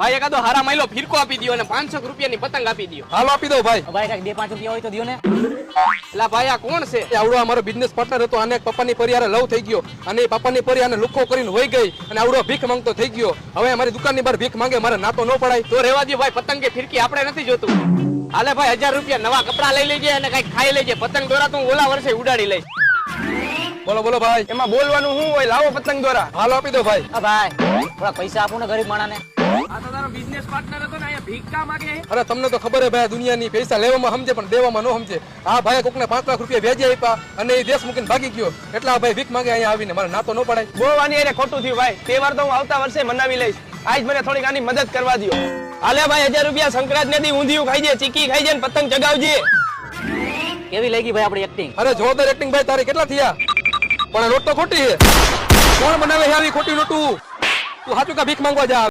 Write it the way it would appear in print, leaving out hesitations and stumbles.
ભાઈ એકાદો હારા માયલો ફિરકો આપી દયો અને 500 રૂપિયાની પતંગ આપી દયો. હાલો આપી દો ભાઈ. ભાઈ કાંઈક 2-5 રૂપિયા હોય તો દ્યો ને. એલા ભાઈ આ કોણ છે? આવડો અમારો બિઝનેસ પાર્ટનર હતો, આને પપ્પાની પરિયારે લવ થઈ ગયો અને પપ્પાની પરિયારે લુખો કરીને વહી ગઈ અને આવડો ભીખ માંગતો થઈ ગયો. હવે અમારી દુકાનની બહાર ભીખ માંગે, મારે નાતો ન પડાય. તો રેવા દો ભાઈ, પતંગ કે ફિરકી આપણે નથી જોતું. હાલે ભાઈ 1000 રૂપિયા નવા કપડા લઈ લેજે અને કઈક ખાઈ લેજે. પતંગ દોરા તો હું ઓલા વર્ષે ઉડાડી લઈશ. બોલો બોલો ભાઈ. એમાં બોલવાનું શું હોય? લાવો પતંગ દોરા. હાલો આપી દો ભાઈ. હા ભાઈ થોડા પૈસા આપો ને ગરીબ માણાને. આ તો તારો બિઝનેસ પાર્ટનર હતો ને, અહીંયા ભીખા માંગે. અરે તમને તો ખબર હે ભાઈ, દુનિયાની પૈસા લેવામાં સમજે પણ દેવામાં ન સમજે. આ ભાઈ કોકને 5 લાખ રૂપિયા વ્યાજે આપ્યા અને એ દેશ મૂકીને ભાગી ગયો. એટલા ભાઈ ભીખ માંગે અહીંયા આવીને, મારે નાતો ન પડાય. બહુ આની એને ખોટું થયું ભાઈ. તહેવાર તો હું આવતા વર્ષે મનાવી લઈશ. આજ મને થોડીક આની મદદ કરવા દો. હાલે ભાઈ 1000 રૂપિયા સંક્રાંત ને દી ઊંધિયું ખાઈજે, ચીકી ખાઈજે ને પતંગ ચગાવજે. કેવી લાગી ભાઈ આપણી એક્ટિંગ? અરે જોરદાર એક્ટિંગ ભાઈ. તારી કેટલા થયા? પણ નોટ તો ખોટી છે. કોણ બનાવે છે આવી ખોટી નોટું? તું સાચું કા ભીખ માંગવા જા?